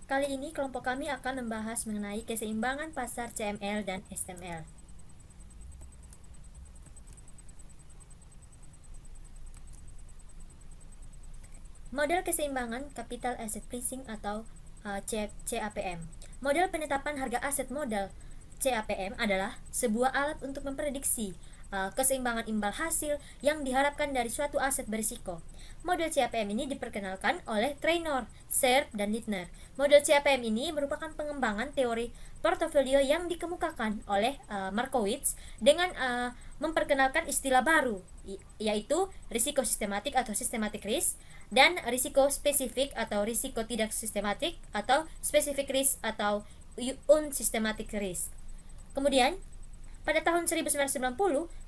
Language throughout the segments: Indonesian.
Kali ini kelompok kami akan membahas mengenai keseimbangan pasar CML dan SML. Model keseimbangan Capital Asset Pricing atau CAPM. Model penetapan harga aset modal CAPM adalah sebuah alat untuk memprediksi keseimbangan imbal hasil yang diharapkan dari suatu aset berisiko. Model CAPM ini diperkenalkan oleh Traynor, Serp, dan Littner. Model CAPM ini merupakan pengembangan teori portofolio yang dikemukakan oleh Markowitz dengan memperkenalkan istilah baru, yaitu risiko sistematik atau systematic risk dan risiko spesifik atau risiko tidak sistematik atau specific risk atau unsystematic risk. Kemudian pada tahun 1990,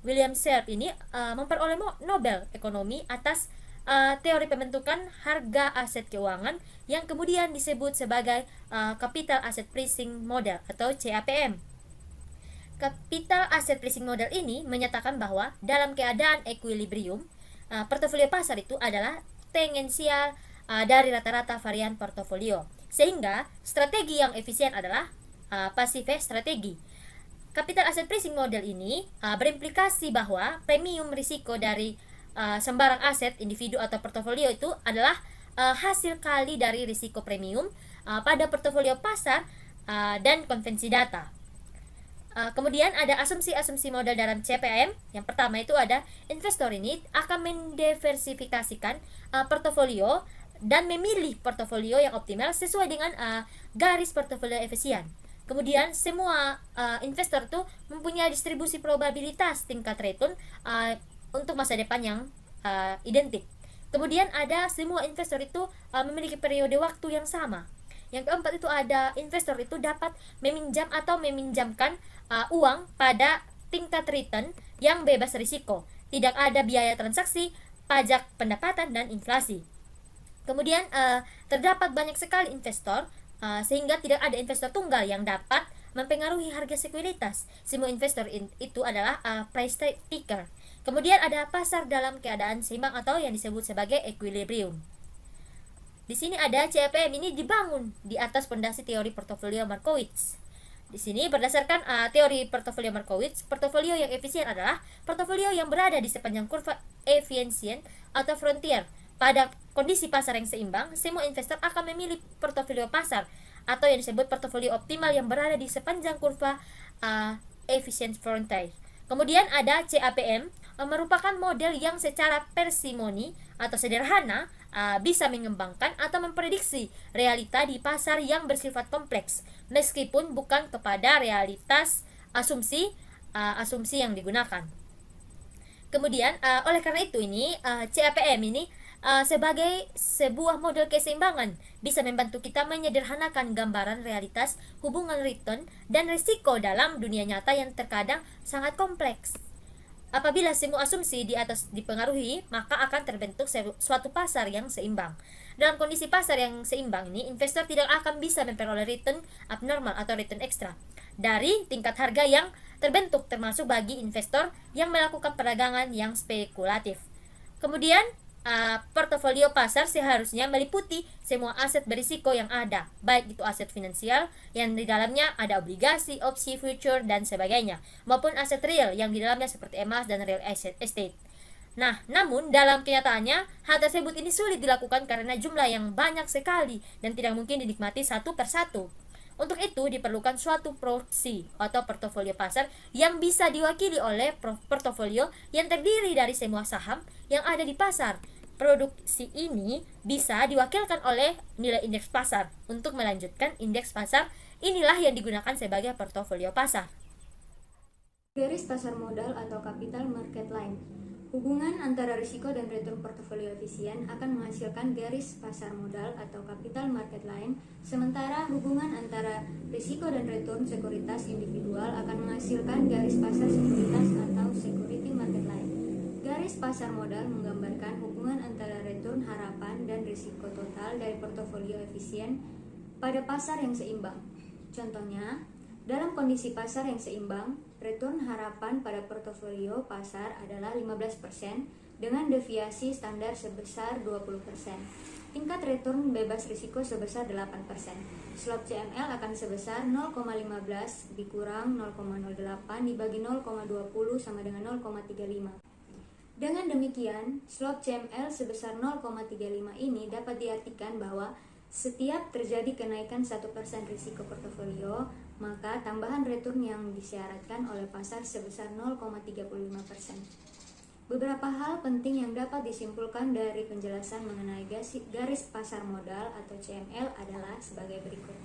William Serp ini memperoleh Nobel Ekonomi atas teori pembentukan harga aset keuangan yang kemudian disebut sebagai Capital Asset Pricing Model atau CAPM. Capital Asset Pricing Model ini menyatakan bahwa dalam keadaan equilibrium, portofolio pasar itu adalah tangensial dari rata-rata varian portofolio, sehingga strategi yang efisien adalah passive strategi. Capital Asset Pricing Model ini berimplikasi bahwa premium risiko dari sembarang aset individu atau portofolio itu adalah hasil kali dari risiko premium pada portofolio pasar dan konvensi data. Kemudian ada asumsi-asumsi modal dalam CPM. Yang pertama itu ada investor ini akan mendiversifikasikan portofolio dan memilih portofolio yang optimal sesuai dengan garis portofolio efisien. Kemudian semua investor tuh mempunyai distribusi probabilitas tingkat return untuk masa depan yang identik. Kemudian ada semua investor itu memiliki periode waktu yang sama. Yang keempat itu ada investor itu dapat meminjam atau meminjamkan uang pada tingkat return yang bebas risiko. Tidak ada biaya transaksi, pajak pendapatan, dan inflasi. Kemudian terdapat banyak sekali investor sehingga tidak ada investor tunggal yang dapat mempengaruhi harga sekuritas. Semua investor itu adalah price taker. Kemudian ada pasar dalam keadaan seimbang atau yang disebut sebagai equilibrium. Di sini ada CAPM ini dibangun di atas fondasi teori portofolio Markowitz. Di sini berdasarkan teori portofolio Markowitz, portofolio yang efisien adalah portofolio yang berada di sepanjang kurva efisien atau frontier. Pada kondisi pasar yang seimbang, semua investor akan memilih portofolio pasar atau yang disebut portofolio optimal yang berada di sepanjang kurva efficient frontier. Kemudian ada CAPM, merupakan model yang secara parsimoni atau sederhana bisa mengembangkan atau memprediksi realita di pasar yang bersifat kompleks, meskipun bukan kepada realitas asumsi yang digunakan. Kemudian oleh karena itu ini CAPM ini sebagai sebuah model keseimbangan bisa membantu kita menyederhanakan gambaran realitas hubungan return dan risiko dalam dunia nyata yang terkadang sangat kompleks. Apabila semua asumsi di atas dipengaruhi, maka akan terbentuk suatu pasar yang seimbang. Dalam kondisi pasar yang seimbang ini, investor tidak akan bisa memperoleh return abnormal atau return ekstra dari tingkat harga yang terbentuk, termasuk bagi investor yang melakukan perdagangan yang spekulatif. Kemudian portofolio pasar seharusnya meliputi semua aset berisiko yang ada, baik itu aset finansial yang di dalamnya ada obligasi, opsi, future, dan sebagainya, maupun aset real yang di dalamnya seperti emas dan real estate. Nah, namun dalam kenyataannya hal tersebut ini sulit dilakukan karena jumlah yang banyak sekali dan tidak mungkin dinikmati satu persatu. Untuk itu diperlukan suatu proxy atau portofolio pasar yang bisa diwakili oleh portofolio yang terdiri dari semua saham yang ada di pasar. Produksi ini bisa diwakilkan oleh nilai indeks pasar. Untuk melanjutkan indeks pasar, inilah yang digunakan sebagai portofolio pasar. Garis pasar modal atau capital market line. Hubungan antara risiko dan return portofolio efisien akan menghasilkan garis pasar modal atau capital market line, sementara hubungan antara risiko dan return sekuritas individual akan menghasilkan garis pasar sekuritas atau security market line. Garis pasar modal menggambarkan hubungan antara return harapan dan risiko total dari portofolio efisien pada pasar yang seimbang. Contohnya, dalam kondisi pasar yang seimbang, return harapan pada portofolio pasar adalah 15%, dengan deviasi standar sebesar 20%. Tingkat return bebas risiko sebesar 8%. Slope CML akan sebesar 0,15 dikurang 0,08 dibagi 0,20 sama dengan 0,35. Dengan demikian, slope CML sebesar 0,35 ini dapat diartikan bahwa setiap terjadi kenaikan 1% risiko portofolio, maka tambahan return yang disyaratkan oleh pasar sebesar 0,35%. Beberapa hal penting yang dapat disimpulkan dari penjelasan mengenai garis pasar modal atau CML adalah sebagai berikut.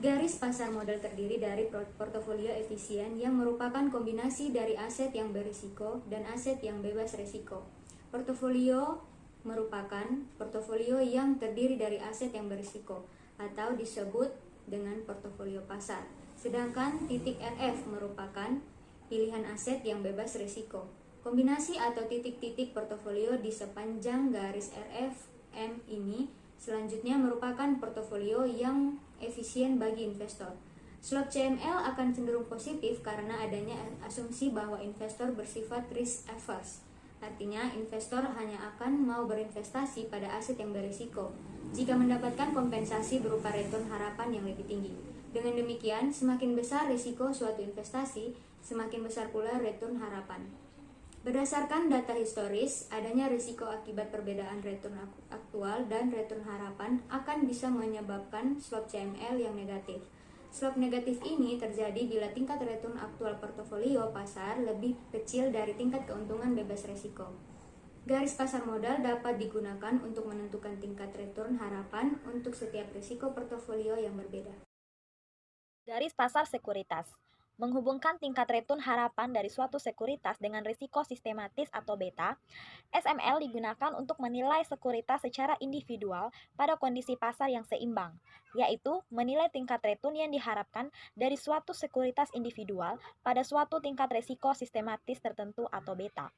Garis pasar modal terdiri dari portofolio efisien yang merupakan kombinasi dari aset yang berisiko dan aset yang bebas risiko. Portofolio merupakan portofolio yang terdiri dari aset yang berisiko atau disebut dengan portofolio pasar. Sedangkan titik RF merupakan pilihan aset yang bebas risiko. Kombinasi atau titik-titik portofolio di sepanjang garis RFM ini selanjutnya merupakan portofolio yang efisien bagi investor. Slope CML akan cenderung positif karena adanya asumsi bahwa investor bersifat risk averse. Artinya, investor hanya akan mau berinvestasi pada aset yang berisiko jika mendapatkan kompensasi berupa return harapan yang lebih tinggi. Dengan demikian, semakin besar risiko suatu investasi, semakin besar pula return harapan. Berdasarkan data historis, adanya risiko akibat perbedaan return aktual dan return harapan akan bisa menyebabkan slope CML yang negatif. Slope negatif ini terjadi bila tingkat return aktual portofolio pasar lebih kecil dari tingkat keuntungan bebas risiko. Garis pasar modal dapat digunakan untuk menentukan tingkat return harapan untuk setiap risiko portofolio yang berbeda. Garis pasar sekuritas menghubungkan tingkat return harapan dari suatu sekuritas dengan risiko sistematis atau beta. SML digunakan untuk menilai sekuritas secara individual pada kondisi pasar yang seimbang, yaitu menilai tingkat return yang diharapkan dari suatu sekuritas individual pada suatu tingkat risiko sistematis tertentu atau beta.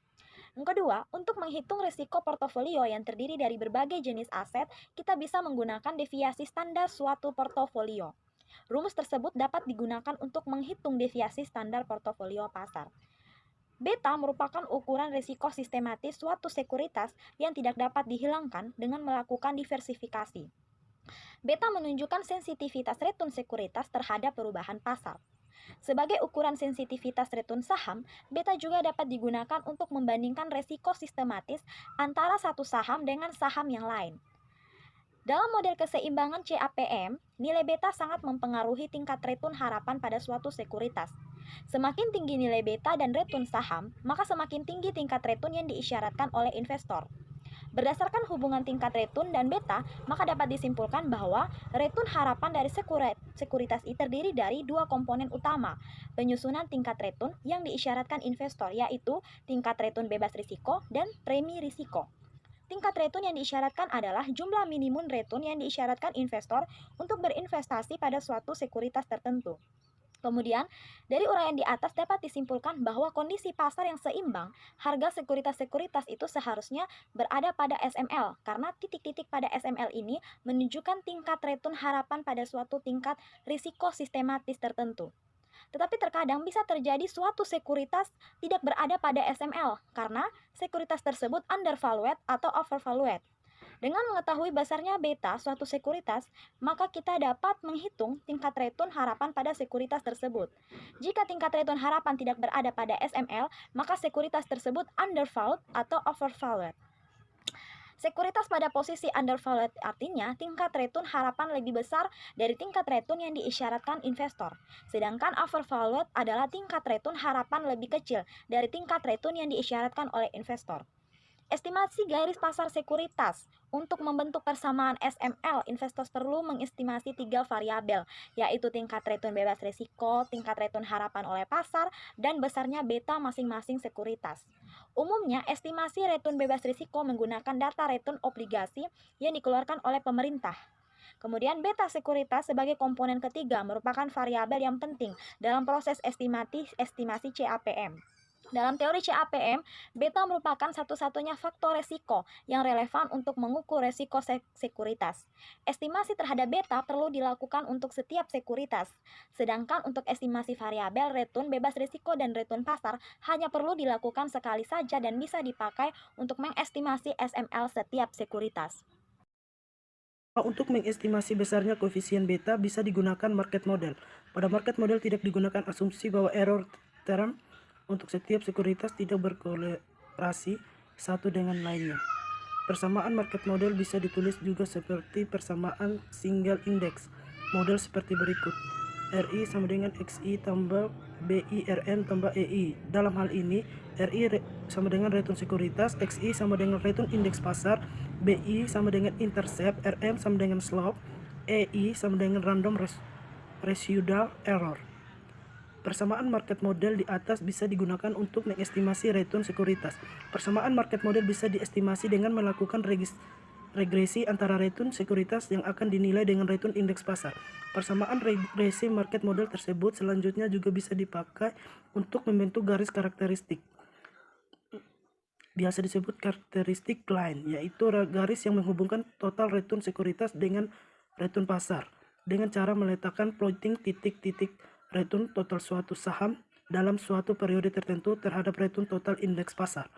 Yang kedua, untuk menghitung risiko portofolio yang terdiri dari berbagai jenis aset, kita bisa menggunakan deviasi standar suatu portofolio. Rumus tersebut dapat digunakan untuk menghitung deviasi standar portofolio pasar. Beta merupakan ukuran risiko sistematis suatu sekuritas yang tidak dapat dihilangkan dengan melakukan diversifikasi. Beta menunjukkan sensitivitas return sekuritas terhadap perubahan pasar. Sebagai ukuran sensitivitas return saham, beta juga dapat digunakan untuk membandingkan risiko sistematis antara satu saham dengan saham yang lain. Dalam model keseimbangan CAPM, nilai beta sangat mempengaruhi tingkat return harapan pada suatu sekuritas. Semakin tinggi nilai beta dan return saham, maka semakin tinggi tingkat return yang diisyaratkan oleh investor. Berdasarkan hubungan tingkat return dan beta, maka dapat disimpulkan bahwa return harapan dari sekuritas ini terdiri dari dua komponen utama, penyusunan tingkat return yang diisyaratkan investor, yaitu tingkat return bebas risiko dan premi risiko. Tingkat return yang diisyaratkan adalah jumlah minimum return yang diisyaratkan investor untuk berinvestasi pada suatu sekuritas tertentu. Kemudian, dari uraian di atas dapat disimpulkan bahwa kondisi pasar yang seimbang, harga sekuritas-sekuritas itu seharusnya berada pada SML, karena titik-titik pada SML ini menunjukkan tingkat return harapan pada suatu tingkat risiko sistematis tertentu. Tetapi terkadang bisa terjadi suatu sekuritas tidak berada pada SML karena sekuritas tersebut undervalued atau overvalued. Dengan mengetahui besarnya beta suatu sekuritas, maka kita dapat menghitung tingkat return harapan pada sekuritas tersebut. Jika tingkat return harapan tidak berada pada SML, maka sekuritas tersebut undervalued atau overvalued. Sekuritas pada posisi undervalued artinya tingkat return harapan lebih besar dari tingkat return yang diisyaratkan investor. Sedangkan overvalued adalah tingkat return harapan lebih kecil dari tingkat return yang diisyaratkan oleh investor. Estimasi garis pasar sekuritas. Untuk membentuk persamaan SML, investor perlu mengestimasi 3 variabel, yaitu tingkat return bebas risiko, tingkat return harapan oleh pasar, dan besarnya beta masing-masing sekuritas. Umumnya, estimasi return bebas risiko menggunakan data return obligasi yang dikeluarkan oleh pemerintah. Kemudian beta sekuritas sebagai komponen ketiga merupakan variabel yang penting dalam proses estimasi CAPM. Dalam teori CAPM, beta merupakan satu-satunya faktor resiko yang relevan untuk mengukur resiko sekuritas. Estimasi terhadap beta perlu dilakukan untuk setiap sekuritas, sedangkan untuk estimasi variabel return bebas risiko dan return pasar hanya perlu dilakukan sekali saja dan bisa dipakai untuk mengestimasi SML setiap sekuritas. Untuk mengestimasi besarnya koefisien beta bisa digunakan market model. Pada market model tidak digunakan asumsi bahwa error term untuk setiap sekuritas tidak berkorelasi satu dengan lainnya. Persamaan market model bisa ditulis juga seperti persamaan single index. Model seperti berikut. RI sama dengan XI tambah BI RN tambah EI. Dalam hal ini, RI sama dengan return sekuritas, XI sama dengan return indeks pasar, BI sama dengan intercept, RM sama dengan slope, EI sama dengan random residual error. Persamaan market model di atas bisa digunakan untuk mengestimasi return sekuritas. Persamaan market model bisa diestimasi dengan melakukan regresi antara return sekuritas yang akan dinilai dengan return indeks pasar. Persamaan regresi market model tersebut selanjutnya juga bisa dipakai untuk membentuk garis karakteristik. Biasa disebut karakteristik line, yaitu garis yang menghubungkan total return sekuritas dengan return pasar dengan cara meletakkan floating titik-titik return total suatu saham dalam suatu periode tertentu terhadap return total indeks pasar.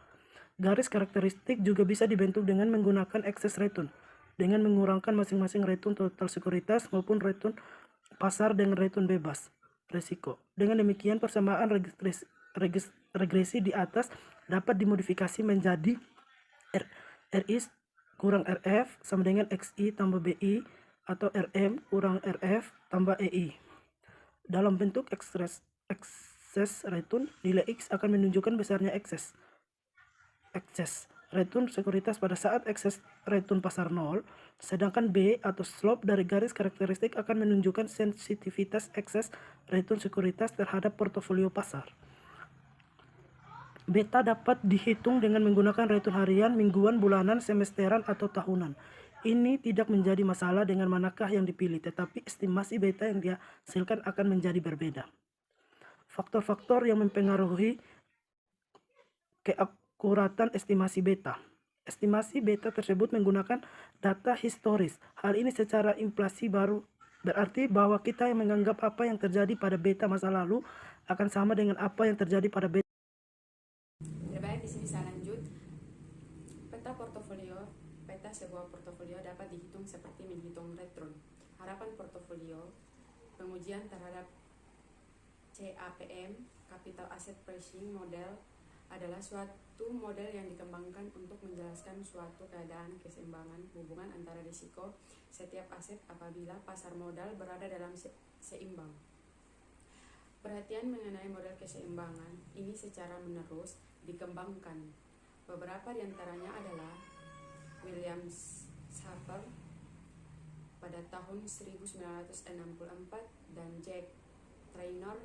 Garis karakteristik juga bisa dibentuk dengan menggunakan excess return, dengan mengurangkan masing-masing return total sekuritas maupun return pasar dengan return bebas risiko. Dengan demikian, persamaan regresi di atas dapat dimodifikasi menjadi RI kurang RF sama dengan XI tambah BI atau RM kurang RF tambah EI. Dalam bentuk excess return, nilai X akan menunjukkan besarnya excess return sekuritas pada saat excess return pasar 0, sedangkan B atau slope dari garis karakteristik akan menunjukkan sensitivitas excess return sekuritas terhadap portofolio pasar. Beta dapat dihitung dengan menggunakan return harian, mingguan, bulanan, semesteran, atau tahunan. Ini tidak menjadi masalah dengan manakah yang dipilih, tetapi estimasi beta yang dihasilkan akan menjadi berbeda. Faktor-faktor yang mempengaruhi keakuratan estimasi beta. Estimasi beta tersebut menggunakan data historis. Hal ini secara implisi baru berarti bahwa kita yang menganggap apa yang terjadi pada beta masa lalu akan sama dengan apa yang terjadi pada beta. Terbaik di sini saya lanjut. Peta portofolio. Peta sebuah portofolio dapat dihitung seperti menghitung return. Harapan portofolio. Pengujian terhadap CAPM, Capital Asset Pricing Model, adalah suatu model yang dikembangkan untuk menjelaskan suatu keadaan keseimbangan hubungan antara risiko setiap aset apabila pasar modal berada dalam seimbang. Perhatian mengenai model keseimbangan ini secara menerus dikembangkan. Beberapa di antaranya adalah William Shaffer pada tahun 1964 dan Jack Traynor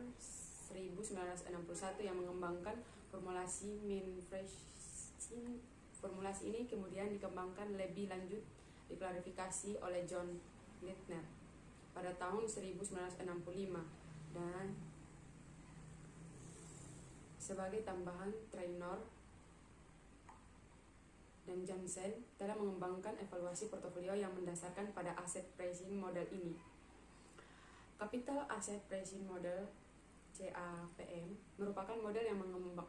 1961 yang mengembangkan formulasi mean pricing. Formulasi ini kemudian dikembangkan lebih lanjut, diklarifikasi oleh John Littner pada tahun 1965 dan sebagai tambahan, Traynor dan Johnson telah mengembangkan evaluasi portofolio yang mendasarkan pada asset pricing model ini. Capital Asset Pricing Model CAPM merupakan model yang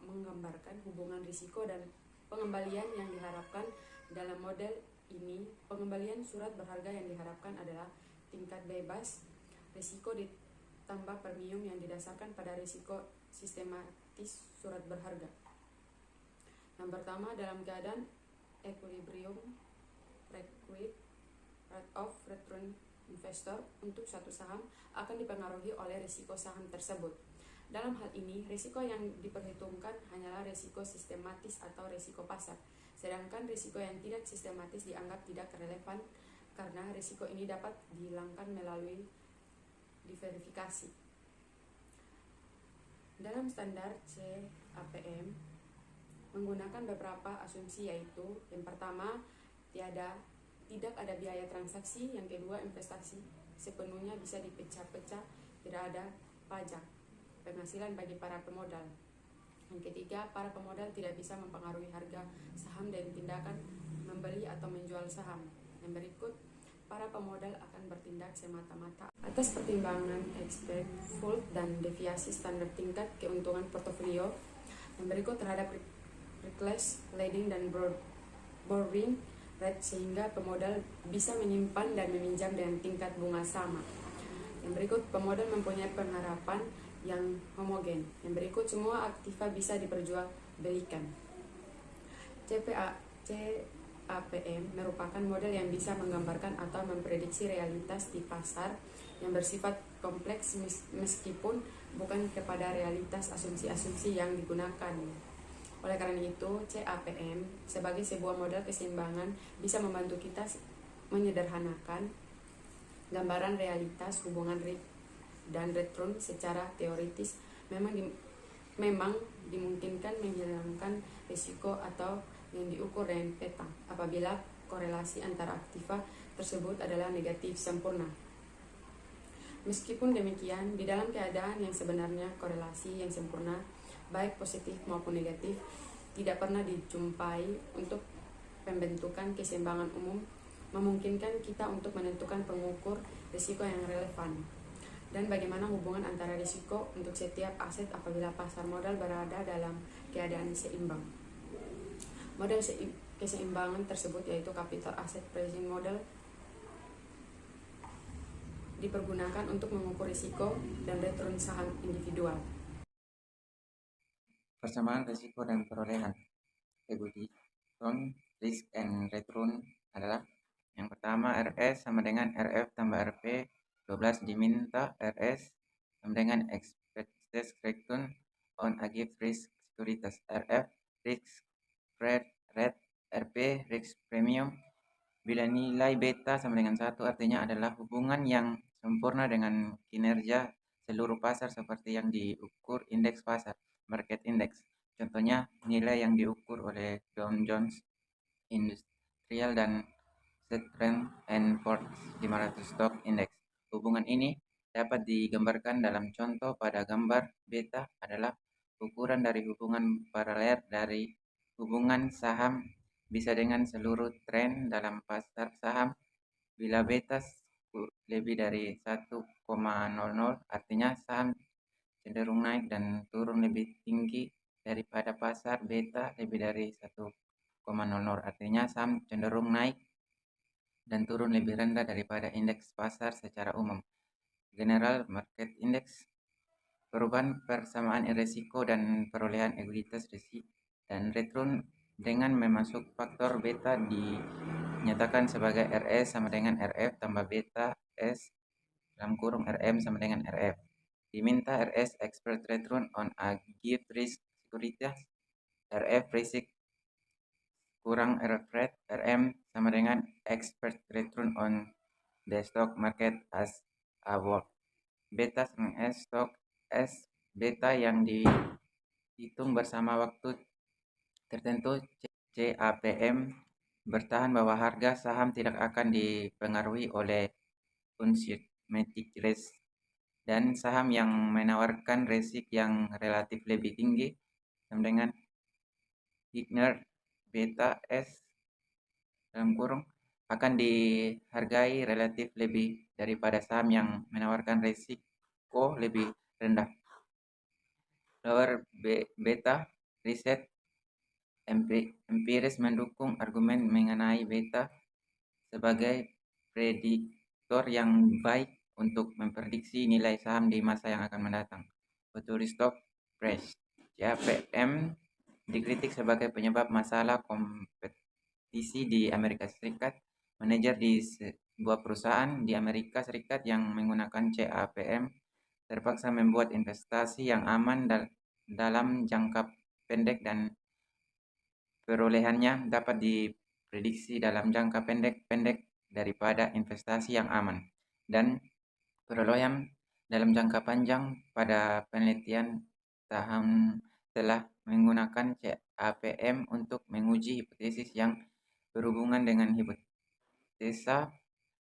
menggambarkan hubungan risiko dan pengembalian yang diharapkan. Dalam model ini, pengembalian surat berharga yang diharapkan adalah tingkat bebas risiko ditambah premium yang didasarkan pada risiko sistematis surat berharga. Yang pertama, dalam keadaan equilibrium rate of return investor untuk suatu saham akan dipengaruhi oleh risiko saham tersebut. Dalam hal ini, risiko yang diperhitungkan hanyalah risiko sistematis atau risiko pasar, sedangkan risiko yang tidak sistematis dianggap tidak relevan karena risiko ini dapat dihilangkan melalui diverifikasi. Dalam standar CAPM menggunakan beberapa asumsi, yaitu yang pertama, tidak ada biaya transaksi. Yang kedua, investasi sepenuhnya bisa dipecah-pecah, tidak ada pajak penghasilan bagi para pemodal. Yang ketiga, para pemodal tidak bisa mempengaruhi harga saham dan tindakan membeli atau menjual saham. Yang berikut, para pemodal akan bertindak semata-mata atas pertimbangan expect, fold, dan deviasi standar tingkat keuntungan portofolio. Yang berikut terhadap reckless, leading, dan borrowing rate sehingga pemodal bisa menyimpan dan meminjam dengan tingkat bunga sama. Yang berikut, pemodal mempunyai pengharapan yang homogen. Yang berikut, semua aktiva bisa diperjualbelikan. CAPM merupakan model yang bisa menggambarkan atau memprediksi realitas di pasar yang bersifat kompleks meskipun bukan kepada realitas asumsi-asumsi yang digunakan. Oleh karena itu, CAPM sebagai sebuah model keseimbangan bisa membantu kita menyederhanakan gambaran realitas hubungan risk dan return secara teoritis. Memang dimungkinkan menghilangkan risiko atau yang diukur dengan peta apabila korelasi antara aktiva tersebut adalah negatif sempurna. Meskipun demikian, di dalam keadaan yang sebenarnya korelasi yang sempurna, baik positif maupun negatif, tidak pernah dijumpai. Untuk pembentukan keseimbangan umum memungkinkan kita untuk menentukan pengukur risiko yang relevan dan bagaimana hubungan antara risiko untuk setiap aset apabila pasar modal berada dalam keadaan seimbang. Model keseimbangan tersebut yaitu capital asset pricing model dipergunakan untuk mengukur risiko dan return saham individual. Persamaan risiko dan perolehan equity return, risk and return adalah yang pertama, RS sama dengan RF tambah RP 12 diminta RS sama dengan expected return on a given risk securities. RF risk spread rate, RP risk premium. Bila nilai beta sama dengan 1 artinya adalah hubungan yang sempurna dengan kinerja seluruh pasar seperti yang diukur indeks pasar, market index. Contohnya nilai yang diukur oleh Dow Jones Industrial dan Standard & Poor's 500 Stock Index. Hubungan ini dapat digambarkan dalam contoh pada gambar. Beta adalah ukuran dari hubungan paralel dari hubungan saham bisa dengan seluruh tren dalam pasar saham. Bila beta lebih dari 1,00 artinya saham cenderung naik dan turun lebih tinggi daripada pasar. Beta lebih dari 1,00 artinya saham cenderung naik dan turun lebih rendah daripada indeks pasar secara umum. General Market Index. Perubahan persamaan risiko dan perolehan ekuitas risiko dan return dengan memasuk faktor beta dinyatakan sebagai RS sama dengan RF tambah beta S dalam kurung RM sama dengan RF. Diminta RS expert return on a given risk securities, RF risk kurang RF rate, RM sama dengan expert return on the stock market as a whole. Beta sama S stock S beta yang dihitung bersama waktu tertentu. CAPM bertahan bahwa harga saham tidak akan dipengaruhi oleh unsystematic risk dan saham yang menawarkan risiko yang relatif lebih tinggi sama dengan Gigner beta S dalam kurung akan dihargai relatif lebih daripada saham yang menawarkan risiko lebih rendah. Lower beta riset empiris mendukung argumen mengenai beta sebagai prediktor yang baik untuk memprediksi nilai saham di masa yang akan mendatang. Futures stock price CAPM dikritik sebagai penyebab masalah kompetisi di Amerika Serikat. Manajer di sebuah perusahaan di Amerika Serikat yang menggunakan CAPM terpaksa membuat investasi yang aman dalam jangka pendek dan perolehannya dapat diprediksi dalam jangka pendek daripada investasi yang aman dan perolehan dalam jangka panjang. Pada penelitian tahun telah menggunakan CAPM untuk menguji hipotesis yang berhubungan dengan hipotesa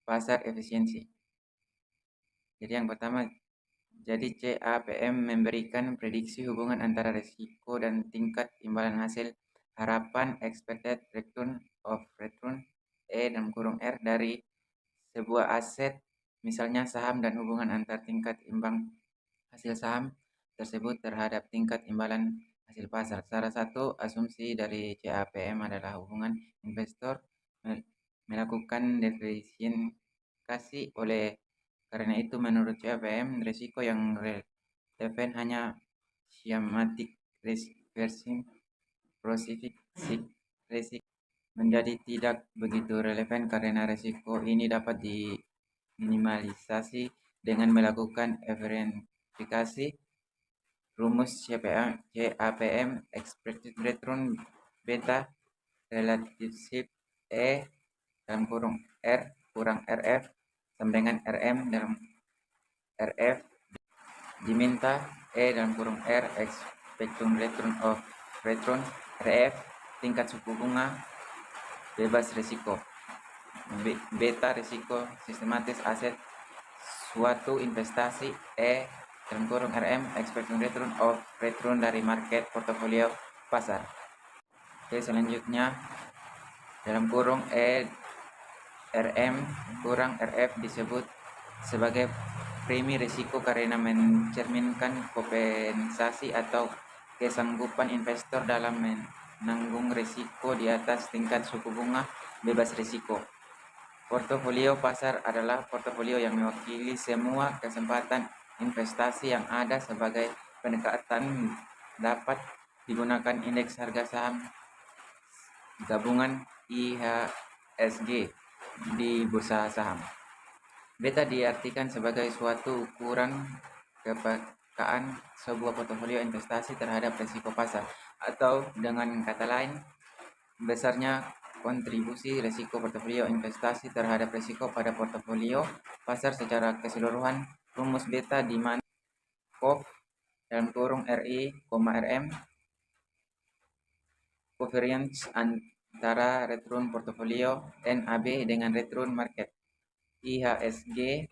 pasar efisiensi. Jadi yang pertama Jadi CAPM memberikan prediksi hubungan antara risiko dan tingkat imbalan hasil harapan expected return of return (R) dari sebuah aset, misalnya saham, dan hubungan antar tingkat imbang hasil saham tersebut terhadap tingkat imbalan hasil pasar. Salah satu asumsi dari CAPM adalah hubungan investor melakukan diversifikasi. Karena itu, menurut CAPM, risiko yang relevan hanya schematic reversing risiko menjadi tidak begitu relevan karena risiko ini dapat diminimalisasi dengan melakukan verifikasi. Rumus CAPM expected return beta relationship (R kurang RF) sama dengan RM dalam RF diminta R expected return of return RF tingkat suku bunga bebas risiko. Beta risiko sistematis aset suatu investasi RM expected return of return dari market portofolio pasar. Oke, selanjutnya RM kurang RF disebut sebagai premi risiko karena mencerminkan kompensasi atau kesanggupan investor dalam menanggung risiko di atas tingkat suku bunga bebas risiko. Portofolio pasar adalah portofolio yang mewakili semua kesempatan investasi yang ada. Sebagai pendekatan dapat digunakan indeks harga saham gabungan IHSG di bursa saham. Beta diartikan sebagai suatu ukuran kepekaan sebuah portofolio investasi terhadap risiko pasar, atau dengan kata lain, besarnya kontribusi risiko portofolio investasi terhadap risiko pada portofolio pasar secara keseluruhan. Rumus beta di mana COV (RI, RM) covariance antara return portofolio NAB dengan return market IHSG